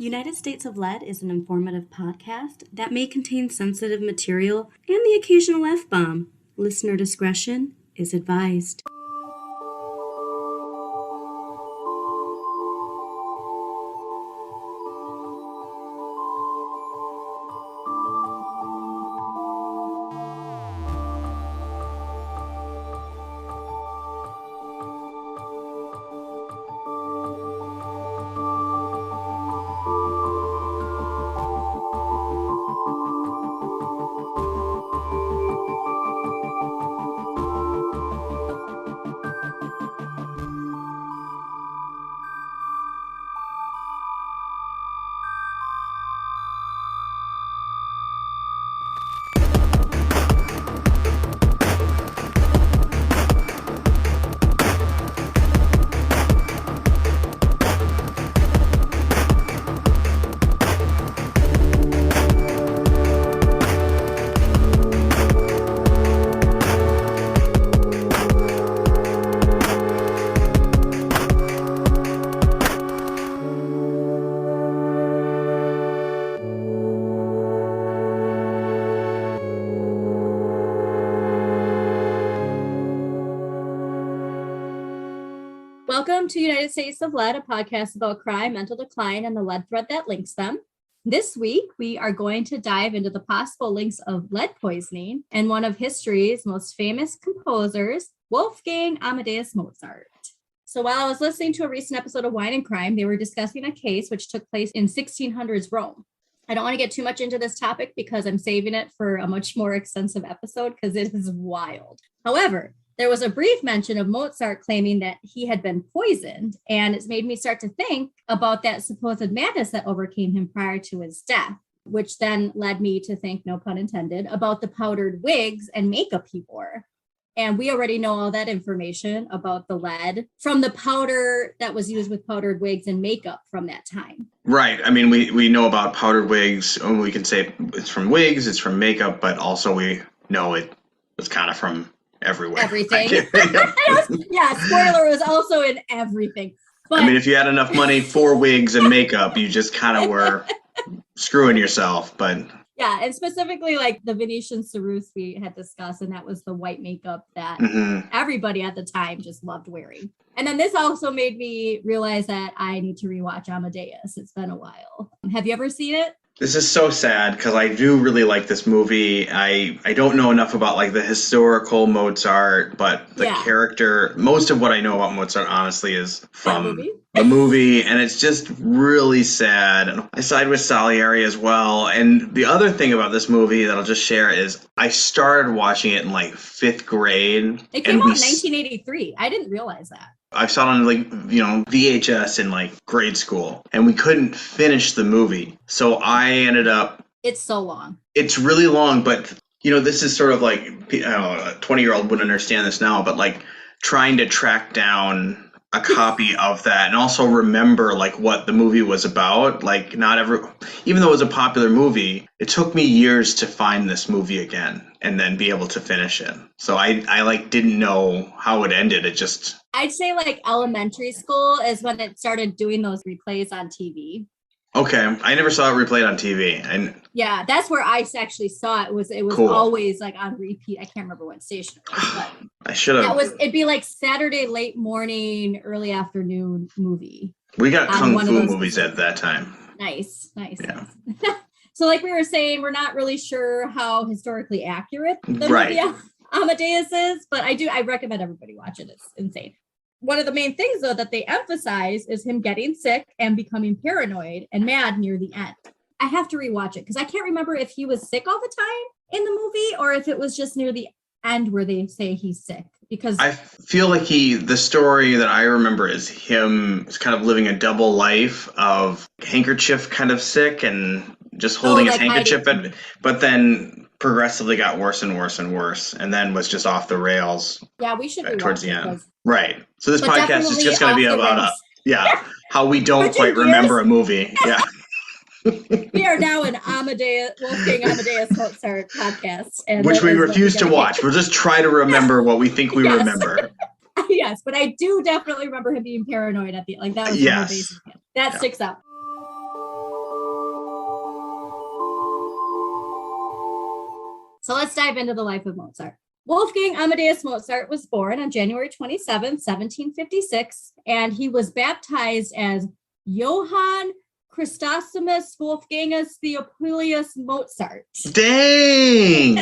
United States of Lead is an informative podcast that may contain sensitive material and the occasional F-bomb. Listener discretion is advised. Welcome to United States of Lead, a podcast about crime, mental decline, and the lead thread that links them. This week, we are going to dive into the possible links of lead poisoning and one of history's most famous composers, Wolfgang Amadeus Mozart. So while I was listening to a recent episode of Wine and Crime, they were discussing a case which took place in 1600s Rome. I don't want to get too much into this topic because I'm saving it for a much more extensive episode because it is wild. However, there was a brief mention of Mozart claiming that he had been poisoned, and it's made me start to think about that supposed madness that overcame him prior to his death, which then led me to think, no pun intended, about the powdered wigs and makeup he wore. And we already know all that information about the lead from the powder that was used with powdered wigs and makeup from that time. Right. I mean, we know about powdered wigs, and we can say it's from wigs, it's from makeup, but also we know it was kind of from everywhere. Everything. Yeah, spoiler, was also in everything. But, I mean, if you had enough money for wigs and makeup, you just kind of were screwing yourself. But yeah, and specifically like the Venetian ceruse we had discussed, and that was the white makeup that everybody at the time just loved wearing. And then this also made me realize that I need to rewatch Amadeus. It's been a while. Have you ever seen it? this is so sad because I do really like this movie. I don't know enough about like the historical Mozart, but the character, most of what I know about Mozart honestly is from the movie, and it's just really sad. And I side with Salieri as well. And the other thing about this movie that I'll just share is I started watching it in like 5th grade. It came out in 1983. I didn't realize that. I saw it on VHS in like grade school, and we couldn't finish the movie. So I ended up. It's so long. It's really long, but this is sort of like, a 20-year-old wouldn't understand this now, but like trying to track down a copy of that and also remember like what the movie was about. Like even though it was a popular movie, it took me years to find this movie again and then be able to finish it. So I like didn't know how it ended. I'd say like elementary school is when it started doing those replays on TV. Okay, I never saw it replayed on TV, and yeah, that's where I actually saw it. It was cool. Always like on repeat. I can't remember what station it was, but I should have. It'd be like Saturday late morning, early afternoon movie. We got kung fu movies at that time. Nice. Yeah. So, like we were saying, we're not really sure how historically accurate the movie Amadeus is, but I recommend everybody watch it. It's insane. One of the main things, though, that they emphasize is him getting sick and becoming paranoid and mad near the end. I have to rewatch it because I can't remember if he was sick all the time in the movie or if it was just near the end where they say he's sick. Because I feel like the story that I remember is him kind of living a double life of handkerchief kind of sick and just holding his handkerchief, but then progressively got worse and worse and worse, and then was just off the rails. Yeah, we should rewatch towards the end. Right. So this podcast is just going to be about how we don't quite remember a movie. Yeah. We are now an Wolfgang Amadeus Mozart podcast, which we refuse to watch. We'll just try to remember what we think we remember. Yes, but I do definitely remember him being paranoid at the that was the whole basic. That sticks out. So let's dive into the life of Mozart. Wolfgang Amadeus Mozart was born on January 27th, 1756, and he was baptized as Johann Chrysostomus Wolfgangus Theophilus Mozart. Dang!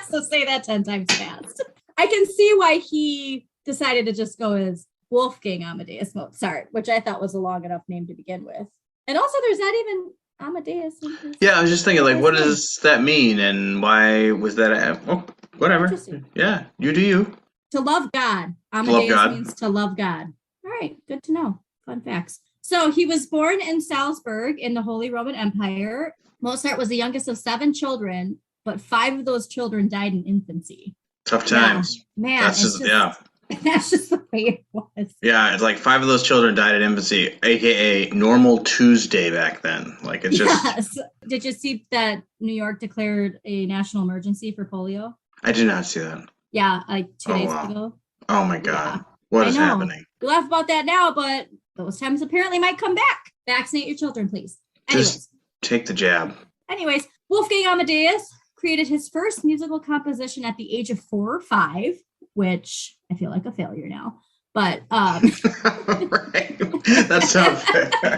So say that 10 times fast. I can see why he decided to just go as Wolfgang Amadeus Mozart, which I thought was a long enough name to begin with. And also, there's not even Amadeus. Yeah, I was just thinking, like, what does that mean, and why was that? Whatever. Yeah, you do you. To love God. Amadeus means to love God. All right, good to know. Fun facts. So he was born in Salzburg in the Holy Roman Empire. Mozart was the youngest of 7 children, but 5 of those children died in infancy. Tough times. Yeah, man, that's just the way it was. Yeah, it's like 5 of those children died in infancy, aka normal Tuesday back then. Like it's just. Yes. Did you see that New York declared a national emergency for polio? I did not see that. Yeah, like 2 days ago. Oh my God. Yeah. What is happening? We laugh about that now, but those times apparently might come back. Vaccinate your children, please. Anyways. Just take the jab. Anyways, Wolfgang Amadeus created his first musical composition at the age of 4 or 5, which I feel like a failure now. But right. That's tough.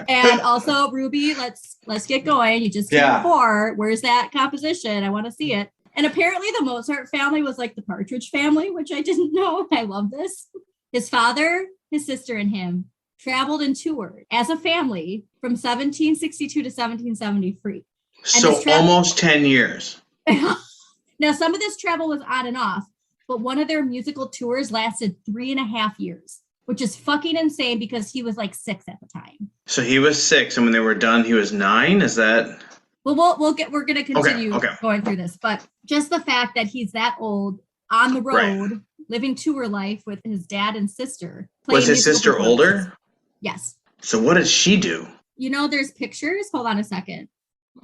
And also, Ruby, let's get going. You just turned 4. Where's that composition? I want to see it. And apparently the Mozart family was like the Partridge Family, which I didn't know. I love this. His father, his sister, and him traveled and toured as a family from 1762 to 1773. So almost 10 years. Now, some of this travel was on and off, but one of their musical tours lasted 3.5 years, which is fucking insane because he was like 6 at the time. So he was 6, and when they were done, he was 9. Is that? Well, we're going to continue going through this, but just the fact that he's that old on the road, living tour life with his dad and sister. Was his sister older? Yes. So what did she do? You know, there's pictures. Hold on a second.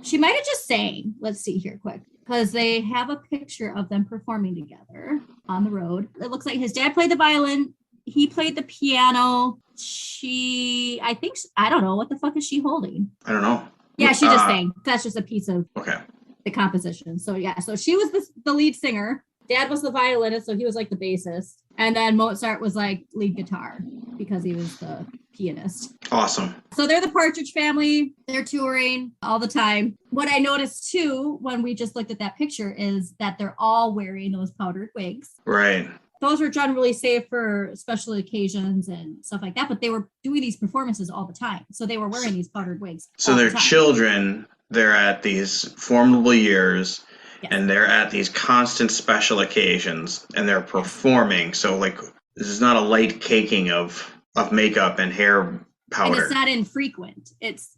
She might have just sang. Let's see here quick. Because they have a picture of them performing together on the road. It looks like his dad played the violin. He played the piano. I don't know. What the fuck is she holding? I don't know. Yeah, she just sang. That's just a piece of the composition. So yeah, so she was the lead singer. Dad was the violinist, so he was like the bassist. And then Mozart was like lead guitar because he was the pianist. Awesome. So they're the Partridge Family. They're touring all the time. What I noticed too, when we just looked at that picture, is that they're all wearing those powdered wigs. Right. Those were generally saved for special occasions and stuff like that, but they were doing these performances all the time. So they were wearing these powdered wigs. So they're children. They're at these formidable years. Yes. And they're at these constant special occasions, and they're performing. So, like, this is not a light caking of makeup and hair powder. And it's not infrequent. It's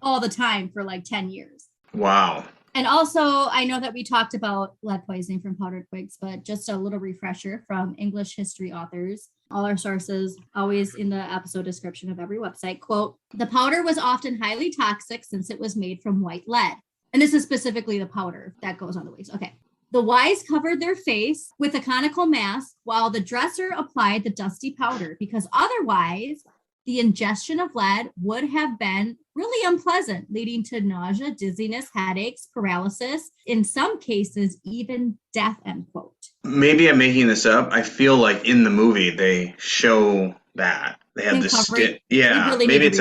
all the time for like 10 years. Wow. And also, I know that we talked about lead poisoning from powdered wigs, but just a little refresher from English history authors. All our sources, always in the episode description of every website, quote, "The powder was often highly toxic since it was made from white lead." And this is specifically the powder that goes on the wigs. Okay. The wives covered their face with a conical mask while the dresser applied the dusty powder, because otherwise the ingestion of lead would have been really unpleasant, leading to nausea, dizziness, headaches, paralysis, in some cases, even death, end quote. Maybe I'm making this up. I feel like in the movie they show that. They have this skit. Yeah, really maybe it's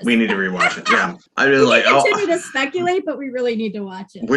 we need to rewatch it. Yeah. I really like continue to speculate, but we really need to watch it.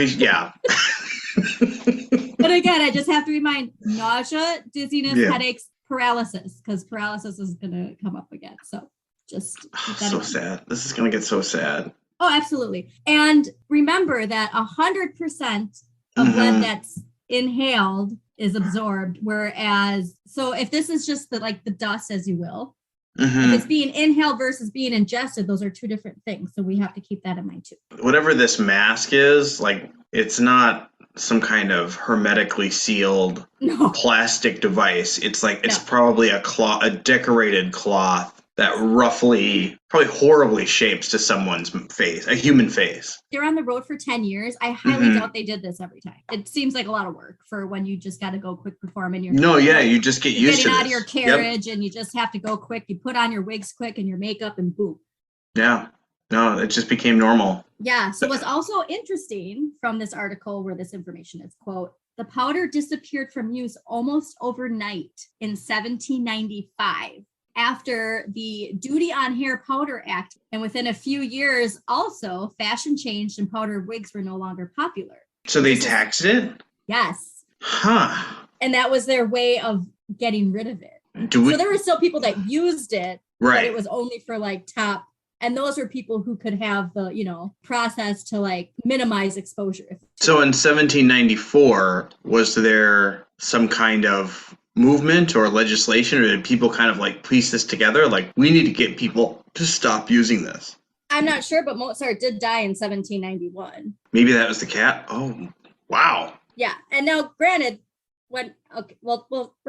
But again, I just have to remind nausea, dizziness, headaches, paralysis, because paralysis is gonna come up again. So just so sad. This is gonna get so sad. Oh, absolutely. And remember that 100% of lead that's inhaled is absorbed. Whereas, so if this is just the dust, as you will, if it's being inhaled versus being ingested, those are 2 different things. So we have to keep that in mind too. Whatever this mask is, like, it's not some kind of hermetically sealed plastic device. It's like, it's probably a decorated cloth that probably horribly shapes to someone's face, a human face. They're on the road for 10 years. I highly doubt they did this every time. It seems like a lot of work for when you just got to go quick perform in your you just get used to getting out of your carriage and you just have to go quick. You put on your wigs quick and your makeup and boom. Yeah. No, it just became normal. Yeah. So what's also interesting from this article where this information is, quote, The powder disappeared from use almost overnight in 1795 after the Duty on Hair Powder Act. And within a few years, also, fashion changed and powdered wigs were no longer popular. So they taxed it? Yes. Huh. And that was their way of getting rid of it. So there were still people that used it, right, but it was only for like top. And those are people who could have the, process to like minimize exposure. So in 1794, was there some kind of movement or legislation, or did people kind of like piece this together? Like, we need to get people to stop using this. I'm not sure, but Mozart did die in 1791. Maybe that was the cat. Oh, wow. Yeah. And now, granted, we're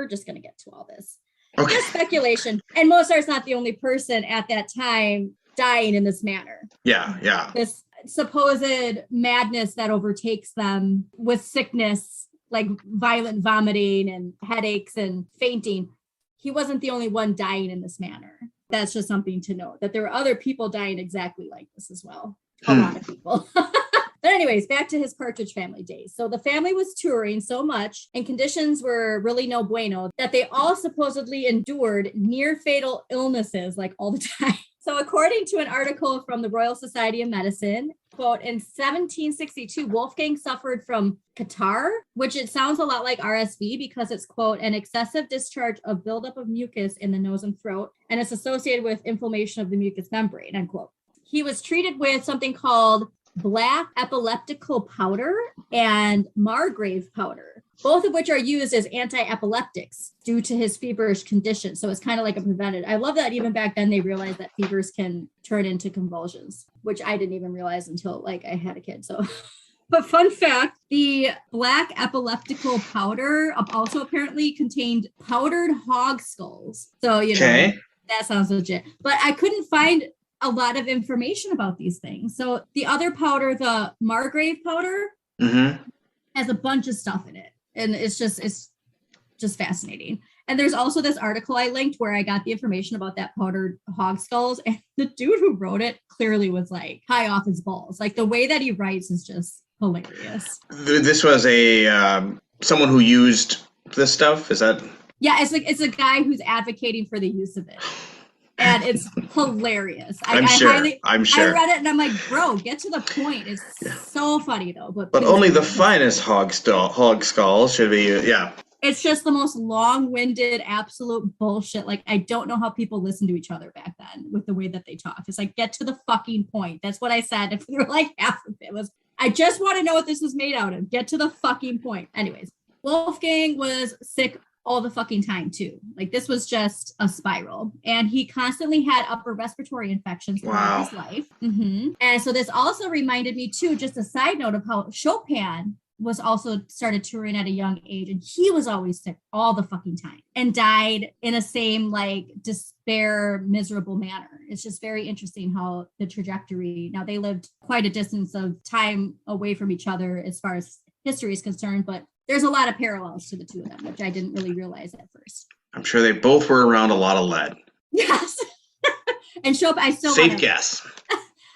just going to get to all this. Okay. Just speculation. And Mozart's not the only person at that time dying in this manner. Yeah. This supposed madness that overtakes them with sickness, like violent vomiting and headaches and fainting. He wasn't the only one dying in this manner. That's just something to note, that there were other people dying exactly like this as well. A lot of people. But anyways, back to his Partridge Family days. So the family was touring so much and conditions were really no bueno that they all supposedly endured near fatal illnesses like all the time. So according to an article from the Royal Society of Medicine, quote, in 1762, Wolfgang suffered from catarrh, which it sounds a lot like RSV because it's, quote, an excessive discharge of buildup of mucus in the nose and throat, and it's associated with inflammation of the mucous membrane, unquote. He was treated with something called black epileptical powder and Margrave powder, both of which are used as anti-epileptics due to his feverish condition. So it's kind of like a preventive. I love that even back then they realized that fevers can turn into convulsions, which I didn't even realize until like I had a kid. So, but fun fact, the black epileptical powder also apparently contained powdered hog skulls. So, that sounds legit. But I couldn't find a lot of information about these things. So the other powder, the Margrave powder, has a bunch of stuff in it. And it's just fascinating. And there's also this article I linked where I got the information about that powdered hog skulls. And the dude who wrote it clearly was like high off his balls. Like the way that he writes is just hilarious. This was someone who used this stuff? Is that? Yeah, it's a guy who's advocating for the use of it. And it's hilarious. I'm sure. I read it and I'm like, bro, get to the point. It's so funny though. But only the finest hog skull should be, It's just the most long-winded, absolute bullshit. Like, I don't know how people listened to each other back then with the way that they talk. It's like, get to the fucking point. That's what I said. If we were like half of it was, I just want to know what this was made out of. Get to the fucking point. Anyways, Wolfgang was sick all the fucking time too. Like this was just a spiral, and he constantly had upper respiratory infections throughout his life. And so this also reminded me too, just a side note of how Chopin was also started touring at a young age, and he was always sick all the fucking time and died in a same like despair, miserable manner. It's just very interesting how the trajectory, now they lived quite a distance of time away from each other as far as history is concerned, but there's a lot of parallels to the two of them, which I didn't really realize at first. I'm sure they both were around a lot of lead. Yes. And Chopin, I still safe guess.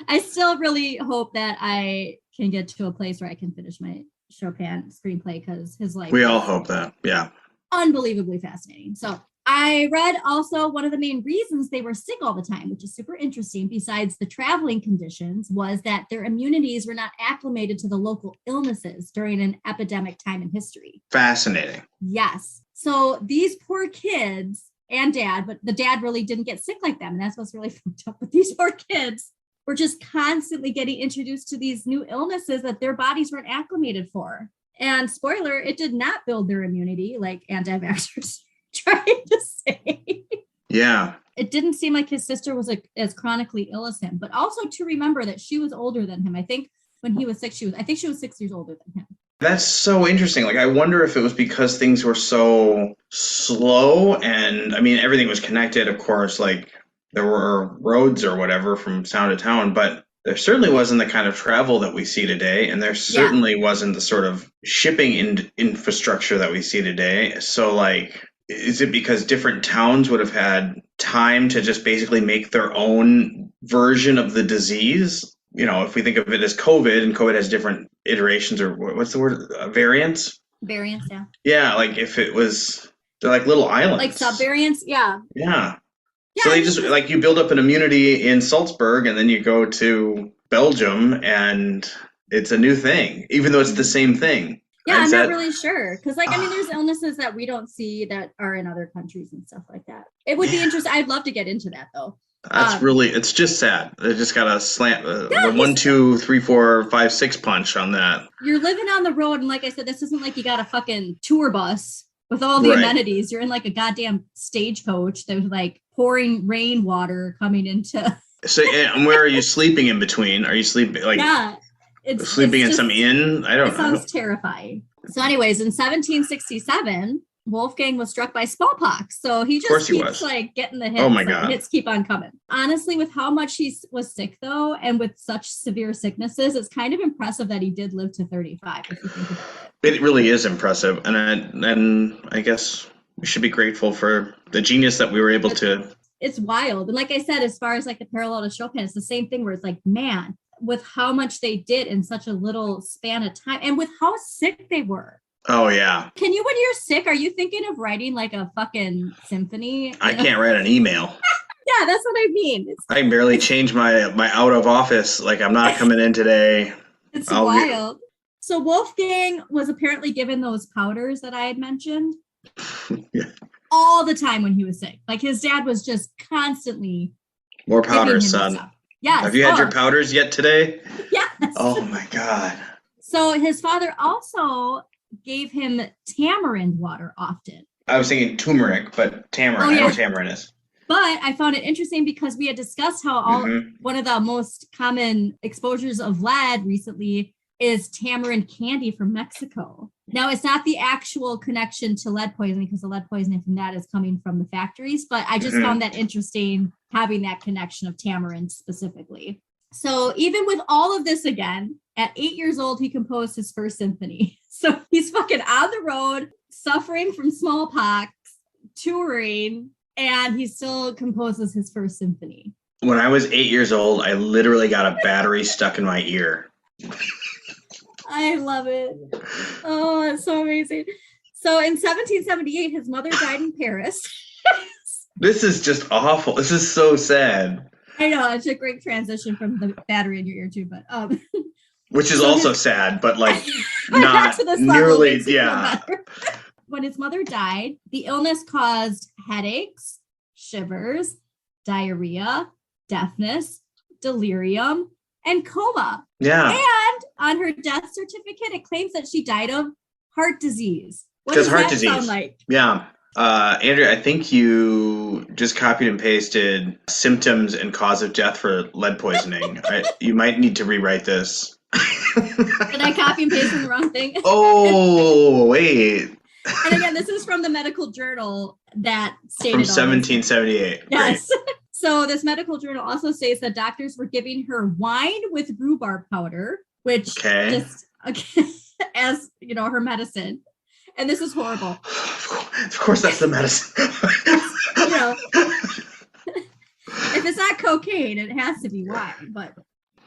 I still really hope that I can get to a place where I can finish my Chopin screenplay because his life. We all hope that. Yeah. Unbelievably fascinating. So I read also one of the main reasons they were sick all the time, which is super interesting, besides the traveling conditions, was that their immunities were not acclimated to the local illnesses during an epidemic time in history. Fascinating. Yes. So these poor kids and dad, but the dad really didn't get sick like them. And that's what's really fucked up. But these poor kids were just constantly getting introduced to these new illnesses that their bodies weren't acclimated for. And spoiler, it did not build their immunity like anti-vaxxers trying to say. Yeah. It didn't seem like his sister was as chronically ill as him, but also to remember that she was older than him. I think when he was sick, she was 6 years older than him. That's so interesting. Like, I wonder if it was because things were so slow, and I mean, everything was connected, of course, like there were roads or whatever from town to town, but there certainly wasn't the kind of travel that we see today. And there certainly wasn't the sort of shipping infrastructure that we see today. So like, is it because different towns would have had time to just basically make their own version of the disease? You know, if we think of it as COVID, and COVID has different iterations, or what's the word, variants? Variants, yeah. Yeah, like if it was, they're like little islands. Like subvariants, yeah. Yeah. So they just, like, you build up an immunity in Salzburg, and then you go to Belgium, and it's a new thing, even though it's the same thing. Yeah, I'm not really sure. Because, like, I mean, there's illnesses that we don't see that are in other countries and stuff like that. It would be interesting. I'd love to get into that, though. That's really, it's just sad. They just got to slam the 1, 2, 3, 4, 5, 6 punch on that. You're living on the road, and like I said, this isn't like you got a fucking tour bus with all the amenities. You're in like a goddamn stagecoach. There's like pouring rainwater coming into. So, and where are you sleeping in between? Are you sleeping like? Yeah. Sleeping in some inn? I don't know. It sounds terrifying. So anyways, in 1767, Wolfgang was struck by smallpox. So he just keeps like getting the hits. Oh my God. The hits keep on coming. Honestly, with how much he was sick though, and with such severe sicknesses, it's kind of impressive that he did live to 35, if you think about it. It really is impressive. And I guess we should be grateful for the genius that we were able to. It's wild. And like I said, as far as like the parallel to Chopin, it's the same thing where it's like, man, with how much they did in such a little span of time and with how sick they were. Oh, yeah. Can you, when you're sick, are you thinking of writing like a fucking symphony? I can't write an email. Yeah, that's what I mean. I can barely change my out of office. Like, I'm not coming in today. It's wild. So Wolfgang was apparently given those powders that I had mentioned all the time when he was sick. Like his dad was just constantly. More powders, son. Yes. Have you had your powders yet today? Yes. Oh my God. So his father also gave him tamarind water often. I was thinking turmeric, but tamarind. I know what tamarind is. But I found it interesting because we had discussed how one of the most common exposures of lead recently is tamarind candy from Mexico. Now, it's not the actual connection to lead poisoning because the lead poisoning from that is coming from the factories, but I just found that interesting having that connection of tamarind specifically. So even with all of this again, at 8 years old, he composed his first symphony. So he's fucking on the road, suffering from smallpox, touring, and he still composes his first symphony. When I was 8 years old, I literally got a battery stuck in my ear. I love it. Oh, it's so amazing. So in 1778, his mother died in Paris. This is just awful. This is so sad. I know, it's a great transition from the battery in your ear too, but which is also sad, but like not nearly, yeah. When his mother died, the illness caused headaches, shivers, diarrhea, deafness, delirium, and coma. Yeah. And on her death certificate, it claims that she died of heart disease. What does heart that disease sound like? Yeah. Andrea, I think you just copied and pasted symptoms and cause of death for lead poisoning. You might need to rewrite this. Did I copy and paste the wrong thing? Oh, wait. And again, this is from the medical journal that stated from 1778. Yes. So this medical journal also states that doctors were giving her wine with rhubarb powder, which just as you know, her medicine. And this is horrible. Of course, that's the medicine. You know, if it's not cocaine, it has to be wine. But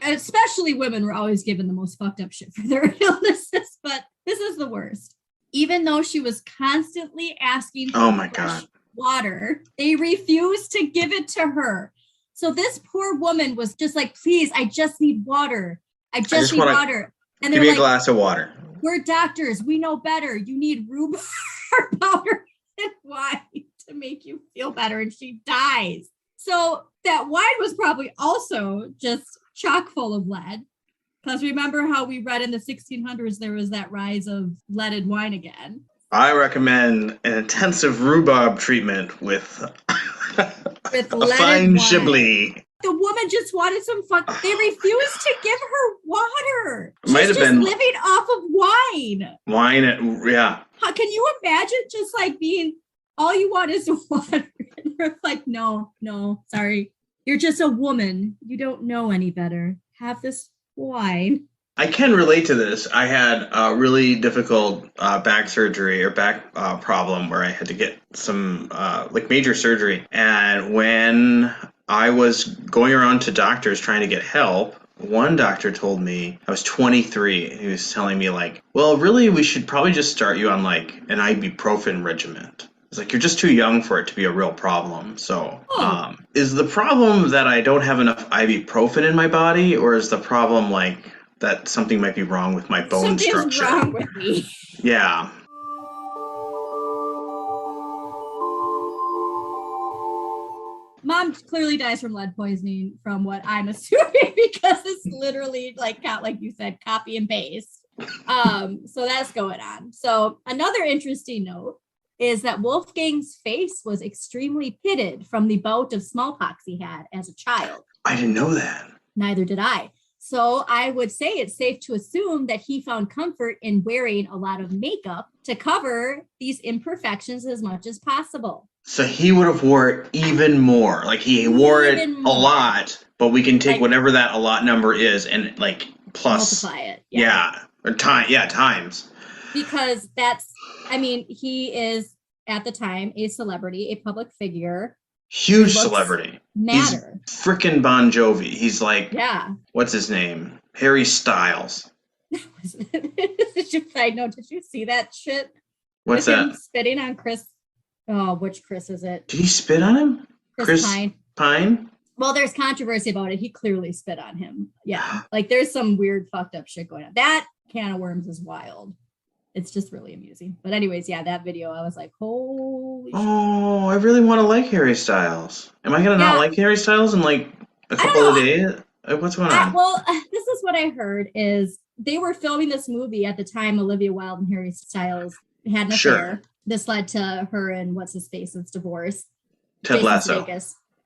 especially women were always given the most fucked up shit for their illnesses. But this is the worst. Even though she was constantly asking for fresh water, they refused to give it to her. So this poor woman was just like, please, I just need water. I just need water. And give me a glass of water. We're doctors. We know better. You need rhubarb powder and wine to make you feel better. And she dies. So that wine was probably also just chock full of lead. Because remember how we read in the 1600s, there was that rise of leaded wine again. I recommend an intensive rhubarb treatment with a fine Chablis. The woman just wanted some fun. They refused to give her water. Might have been living off of wine. Wine, yeah. How can you imagine just like being, all you want is water? And they're like, no, sorry. You're just a woman. You don't know any better. Have this wine. I can relate to this. I had a really difficult back surgery or back problem where I had to get some like major surgery. And when I was going around to doctors trying to get help, one doctor told me, I was 23, and he was telling me like, well, really, we should probably just start you on like an ibuprofen regimen. It's like, you're just too young for it to be a real problem. So, is the problem that I don't have enough ibuprofen in my body, or is the problem like that something might be wrong with my bone structure? Something's wrong with me. Yeah. Mom clearly dies from lead poisoning, from what I'm assuming, because it's literally like you said, copy and paste. So that's going on. So another interesting note is that Wolfgang's face was extremely pitted from the bout of smallpox he had as a child. I didn't know that. Neither did I. So I would say it's safe to assume that he found comfort in wearing a lot of makeup to cover these imperfections as much as possible. So he would have wore it even more. Like he wore it a lot, but we can take whatever that a lot number is and like plus multiply it. Yeah. Or times. Because he is at the time a celebrity, a public figure. Huge celebrity. Matter. He's freaking Bon Jovi. He's like, what's his name? Harry Styles. Side note, did you see that shit? What's that? Him spitting on Chris. Oh, which Chris is it? Did he spit on him? Chris Pine? Well, there's controversy about it. He clearly spit on him. Yeah. Like there's some weird fucked up shit going on. That can of worms is wild. It's just really amusing. But anyways, that video, I was like, holy shit. Oh, I really want to like Harry Styles. Am I going to not like Harry Styles in like a couple of days? What's going on? Well, this is what I heard is they were filming this movie at the time Olivia Wilde and Harry Styles had an affair. This led to her and what's-his-face's divorce. Ted Lasso.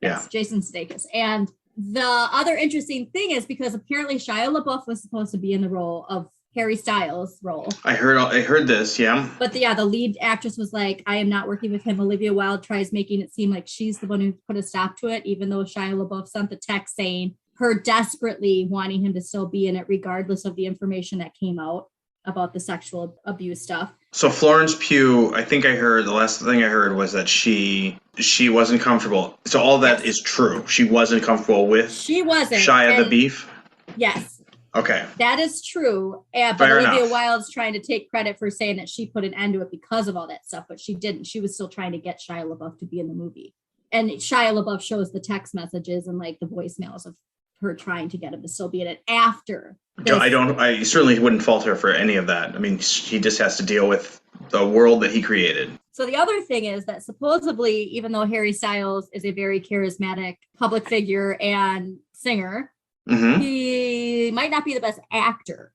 Yes, Jason Sudeikis. And the other interesting thing is because apparently Shia LaBeouf was supposed to be in the role of Harry Styles' role. I heard this, yeah. But the lead actress was like, I am not working with him. Olivia Wilde tries making it seem like she's the one who put a stop to it, even though Shia LaBeouf sent the text saying her desperately wanting him to still be in it, regardless of the information that came out about the sexual abuse stuff. So Florence Pugh, I think I heard, the last thing I heard was that she wasn't comfortable. So all that is true. She wasn't comfortable with Shia the Beef? Yes. Okay. That is true. But Olivia Wilde's trying to take credit for saying that she put an end to it because of all that stuff, but she didn't. She was still trying to get Shia LaBeouf to be in the movie. And Shia LaBeouf shows the text messages and like the voicemails of her trying to get him to still be in it after. I certainly wouldn't fault her for any of that. I mean, he just has to deal with the world that he created. So the other thing is that supposedly, even though Harry Styles is a very charismatic public figure and singer, he might not be the best actor,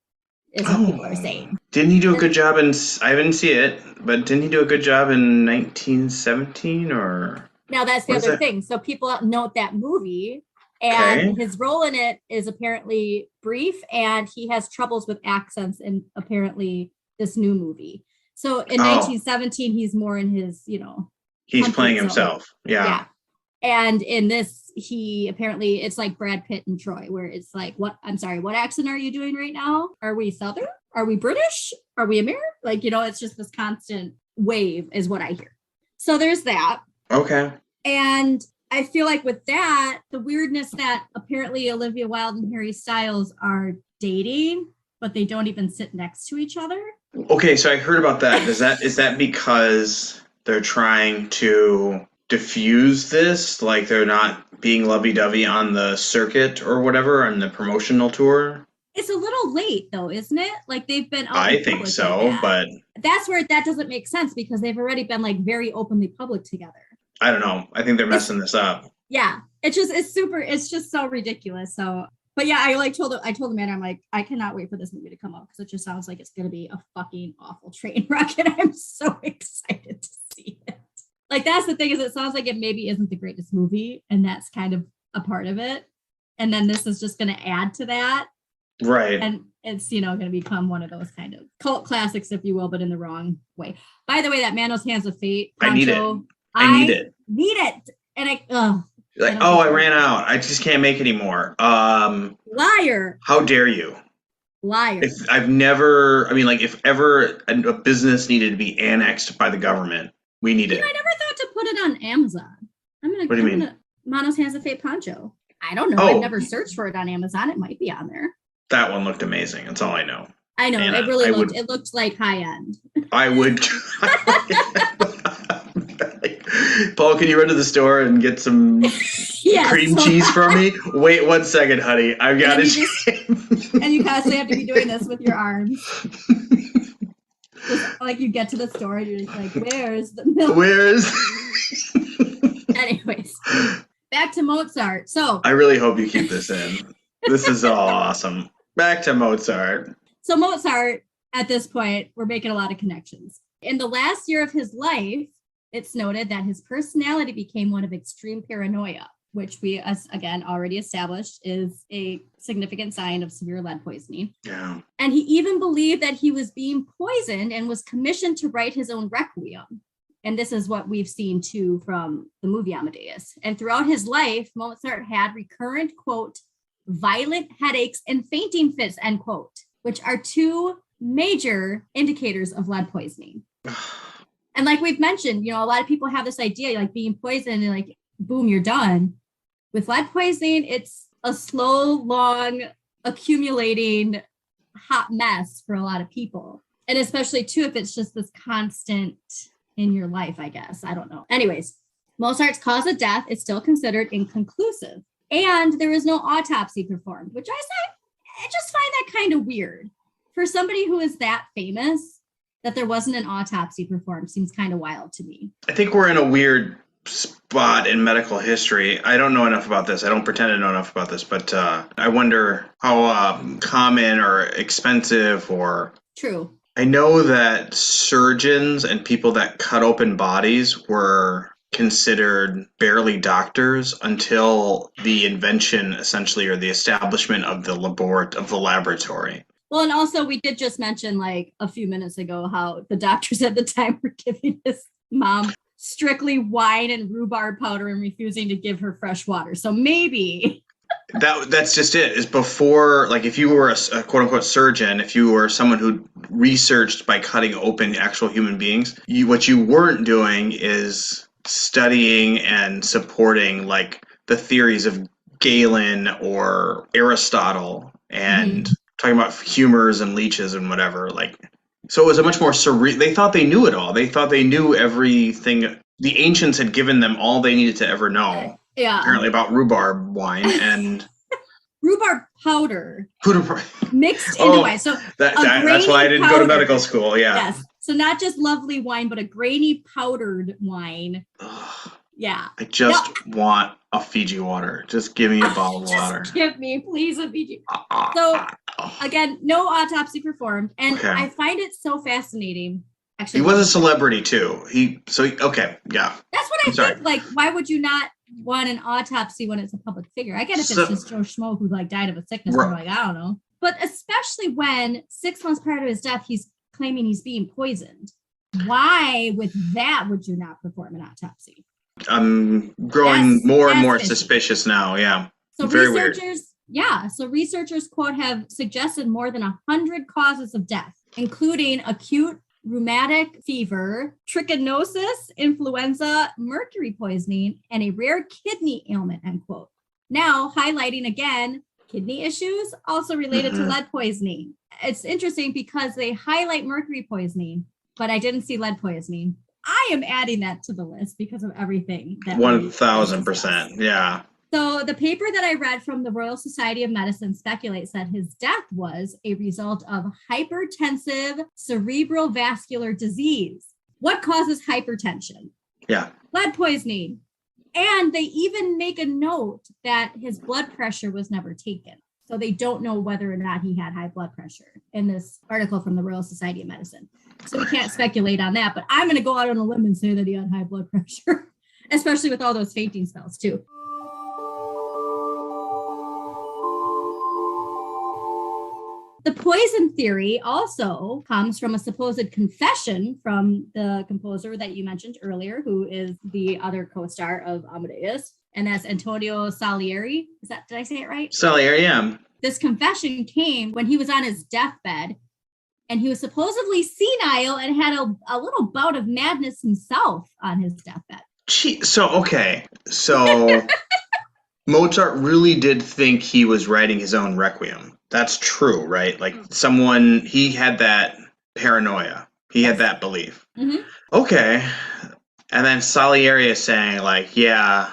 is what people are saying. Didn't he do a good job in, I didn't see it, but didn't he do a good job in 1917 or? Now that's the other thing. So people note that movie. And his role in it is apparently brief, and he has troubles with accents in apparently this new movie. So in 1917, he's more in his, he's playing himself. Yeah. And in this, he apparently, it's like Brad Pitt and Troy, where it's like, what accent are you doing right now? Are we Southern? Are we British? Are we American? Like, it's just this constant wave is what I hear. So there's that. Okay. And I feel like with that, the weirdness that apparently Olivia Wilde and Harry Styles are dating, but they don't even sit next to each other. Okay, so I heard about that. Is that because they're trying to diffuse this? Like they're not being lovey-dovey on the circuit or whatever on the promotional tour? It's a little late though, isn't it? Like they've been out I think so, like but that's where that doesn't make sense because they've already been like very openly public together. I don't know. I think they're messing this up. Yeah. It's just so ridiculous. So, but yeah, I told the man, I'm like, I cannot wait for this movie to come out because it just sounds like it's going to be a fucking awful train wreck. And I'm so excited to see it. Like, that's the thing is it sounds like it maybe isn't the greatest movie. And that's kind of a part of it. And then this is just going to add to that. Right. And it's, going to become one of those kind of cult classics, if you will, but in the wrong way. By the way, that Manos Hands of Fate. Poncho, I need it. And I ran out. I just can't make anymore. Liar. How dare you? Liar. If ever a business needed to be annexed by the government, we need it. I never thought to put it on Amazon. What do you mean? Manos Hands of Fate Poncho. I don't know. I've never searched for it on Amazon. It might be on there. That one looked amazing. That's all I know. I know. And it really looked, it looked like high end. I would. Paul, can you run to the store and get some cream cheese for me? Wait 1 second, honey. I've got it. And you constantly have to be doing this with your arms. Just like you get to the store and you're just like, where's the milk? Anyways, back to Mozart. So I really hope you keep this in. This is all awesome. Back to Mozart. So Mozart, at this point, we're making a lot of connections. In the last year of his life, it's noted that his personality became one of extreme paranoia, which we, as again, already established is a significant sign of severe lead poisoning. Yeah. And he even believed that he was being poisoned and was commissioned to write his own requiem. And this is what we've seen too from the movie Amadeus. And throughout his life, Mozart had recurrent, quote, violent headaches and fainting fits, end quote, which are two major indicators of lead poisoning. And like we've mentioned, a lot of people have this idea like being poisoned and like, boom, you're done. With lead poisoning, it's a slow, long, accumulating hot mess for a lot of people. And especially too, if it's just this constant in your life, I guess. I don't know. Anyways, Mozart's cause of death is still considered inconclusive. And there was no autopsy performed, which I just find that kind of weird. For somebody who is that famous, that there wasn't an autopsy performed seems kind of wild to me. I think we're in a weird spot in medical history. I don't know enough about this. I don't pretend to know enough about this, but I wonder how common or expensive or... True. I know that surgeons and people that cut open bodies were considered barely doctors until the invention, essentially, or the establishment of the laboratory. Well, and also we did just mention like a few minutes ago how the doctors at the time were giving his mom strictly wine and rhubarb powder and refusing to give her fresh water. So maybe that's just it. Is before, like, if you were a quote unquote surgeon, if you were someone who researched by cutting open actual human beings, what you weren't doing is studying and supporting like the theories of Galen or Aristotle and talking about humors and leeches and whatever. Like, so it was a much more surreal. They thought they knew it all. They thought they knew everything. The ancients had given them all they needed to ever know. Yeah. Apparently about rhubarb wine and rhubarb powder mixed into wine. So that's why I didn't go to medical school. Yeah. Yes. So not just lovely wine, but a grainy powdered wine. Yeah. I just want a Fiji water. Just give me a bottle of water. Give me, please, a Fiji. So again, no autopsy performed. And I find it so fascinating. Actually, he was a celebrity too. Yeah. That's what I think. Like, why would you not want an autopsy when it's a public figure? I get if it's just Joe Schmo who like died of a sickness. Right. Like, I don't know. But especially when 6 months prior to his death, he's claiming he's being poisoned. Why, with that, would you not perform an autopsy? I'm growing more and more suspicious now. Yeah. So very researchers, weird. Yeah. So researchers, quote, have suggested more than 100 causes of death, including acute rheumatic fever, trichinosis, influenza, mercury poisoning, and a rare kidney ailment, end quote. Now, highlighting again, kidney issues also related to lead poisoning. It's interesting because they highlight mercury poisoning, but I didn't see lead poisoning. I am adding that to the list because of everything. 1,000%. Yeah. So the paper that I read from the Royal Society of Medicine speculates that his death was a result of hypertensive cerebral vascular disease. What causes hypertension? Yeah. Lead poisoning. And they even make a note that his blood pressure was never taken. So they don't know whether or not he had high blood pressure in this article from the Royal Society of Medicine. So we can't speculate on that, but I'm going to go out on a limb and say that he had high blood pressure, especially with all those fainting spells too. The poison theory also comes from a supposed confession from the composer that you mentioned earlier, who is the other co-star of Amadeus, and that's Antonio Salieri. Did I say it right? Salieri, yeah. This confession came when he was on his deathbed, and he was supposedly senile and had a little bout of madness himself on his deathbed. So Mozart really did think he was writing his own Requiem. That's true, right? Like he had that paranoia. He had that belief. Mm-hmm. Okay. And then Salieri is saying, like, yeah,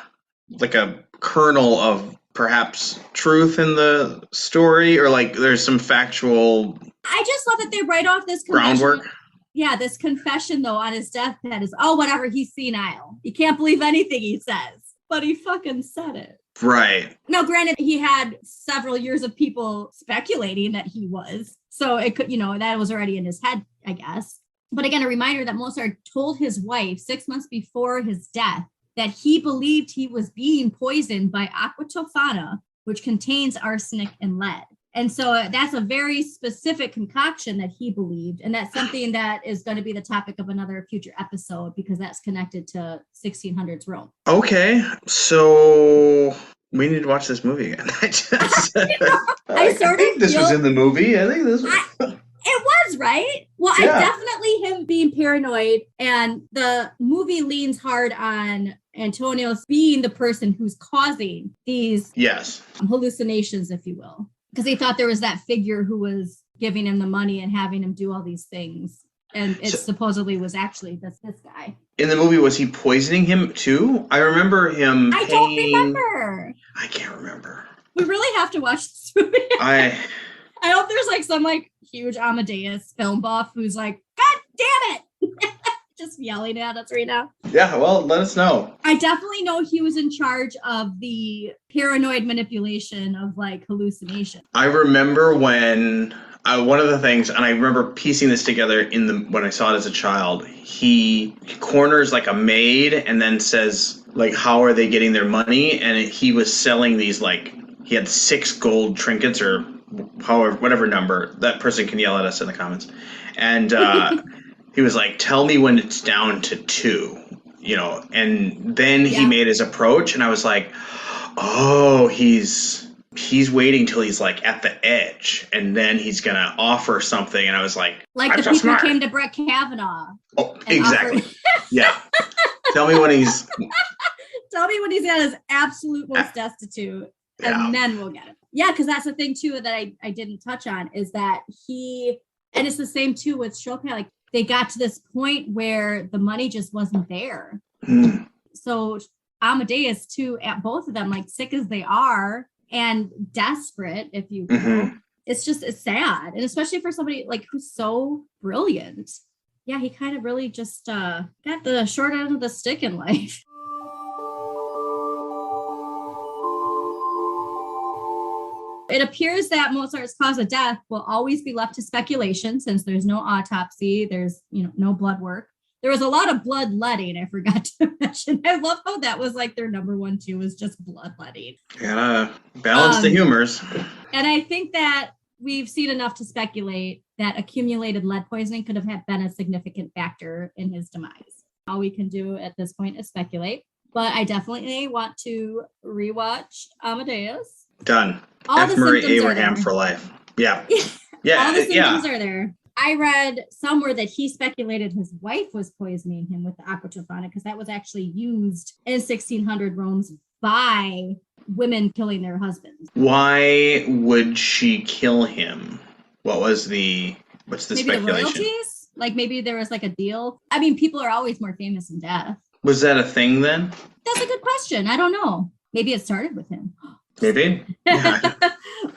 like a kernel of perhaps truth in the story, or like there's some factual. I just love that they write off this groundwork. Yeah, this confession, though, on his deathbed is, whatever, he's senile. You can't believe anything he says. But he fucking said it. Right. Now, granted, he had several years of people speculating that he was. So it could, that was already in his head, I guess. But again, a reminder that Mozart told his wife 6 months before his death that he believed he was being poisoned by aqua tofana, which contains arsenic and lead. And so that's a very specific concoction that he believed. And that's something that is going to be the topic of another future episode because that's connected to 1600s Rome. Okay. So we need to watch this movie again. I think this was in the movie. I think this was. It was, right? Well, yeah. I definitely him being paranoid, and the movie leans hard on Antonio being the person who's causing these hallucinations, if you will. Because he thought there was that figure who was giving him the money and having him do all these things. And it supposedly was actually this guy. In the movie, was he poisoning him too? I remember him don't remember. I can't remember. We really have to watch this movie. I hope there's some huge Amadeus film buff who's like, God damn it! Just yelling at us right now. Yeah, well, let us know. I definitely know he was in charge of the paranoid manipulation of hallucination. I remember when one of the things, and I remember piecing this together when I saw it as a child, he corners a maid and then says, how are they getting their money? And he was selling these, he had 6 gold trinkets or whatever number. That person can yell at us in the comments. And he was like, tell me when it's down to 2, and then he made his approach, and I was like, oh, he's waiting till he's at the edge, and then he's gonna offer something. And I was like the people smart. Came to Brett Kavanaugh. Oh, exactly. Yeah. Tell me when he's at his absolute most destitute, and then we'll get it. Yeah, because that's the thing too that I didn't touch on is that and it's the same too with Chopin. They got to this point where the money just wasn't there. Mm. So Amadeus too, at both of them, sick as they are and desperate, if you will, mm-hmm. It's sad. And especially for somebody who's so brilliant. Yeah, he kind of really just got the short end of the stick in life. It appears that Mozart's cause of death will always be left to speculation since there's no autopsy, there's no blood work. There was a lot of bloodletting, I forgot to mention. I love how that was their number one too, was just bloodletting. Yeah, balance the humors. And I think that we've seen enough to speculate that accumulated lead poisoning could have been a significant factor in his demise. All we can do at this point is speculate. But I definitely want to rewatch Amadeus. Done. F. Murray Abraham for life. Yeah. Yeah. All the symptoms are there. I read somewhere that he speculated his wife was poisoning him with the aqua tofana because that was actually used in 1600 Rome's by women killing their husbands. Why would she kill him? What's the speculation? The royalties? Maybe there was a deal. I mean, people are always more famous in death. Was that a thing then? That's a good question. I don't know. Maybe it started with him. Maybe. Yeah.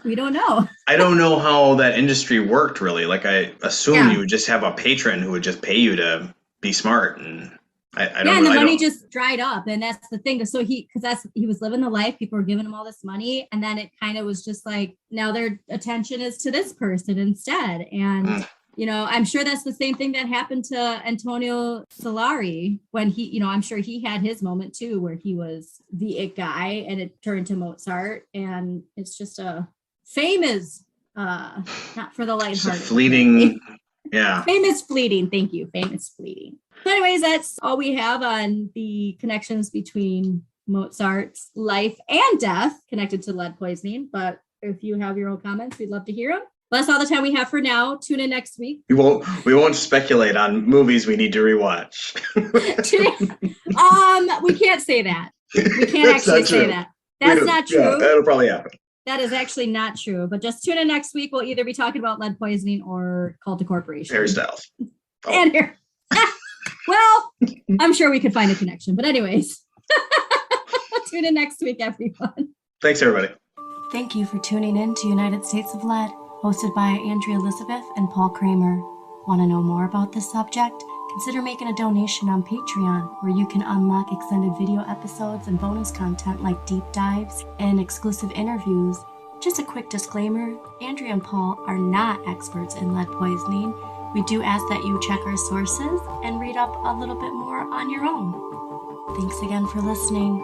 We don't know. I don't know how that industry worked really. I assume you would just have a patron who would just pay you to be smart, and I don't know. Yeah, and the money just dried up, and that's the thing. So he was living the life. People were giving him all this money, and then it kind of was just now their attention is to this person instead, and. I'm sure that's the same thing that happened to Antonio Salieri when he, I'm sure he had his moment too, where he was the it guy and it turned to Mozart. And it's just fame is not for the lighthearted. Fleeting. Yeah. Fame is fleeting. Thank you. Fame is fleeting. So anyways, that's all we have on the connections between Mozart's life and death connected to lead poisoning. But if you have your own comments, we'd love to hear them. That's all the time we have for now. Tune in next week. We won't speculate on movies we need to rewatch. We can't say that. We can't actually say that. That's not true. Yeah, that'll probably happen. That is actually not true. But just tune in next week. We'll either be talking about lead poisoning or cult of corporation. Harry Styles. Oh. And here. Well, I'm sure we could find a connection. But anyways, tune in next week, everyone. Thanks, everybody. Thank you for tuning in to United States of Lead, hosted by Andrea Elizabeth and Paul Kramer. Want to know more about this subject? Consider making a donation on Patreon, where you can unlock extended video episodes and bonus content like deep dives and exclusive interviews. Just a quick disclaimer, Andrea and Paul are not experts in lead poisoning. We do ask that you check our sources and read up a little bit more on your own. Thanks again for listening.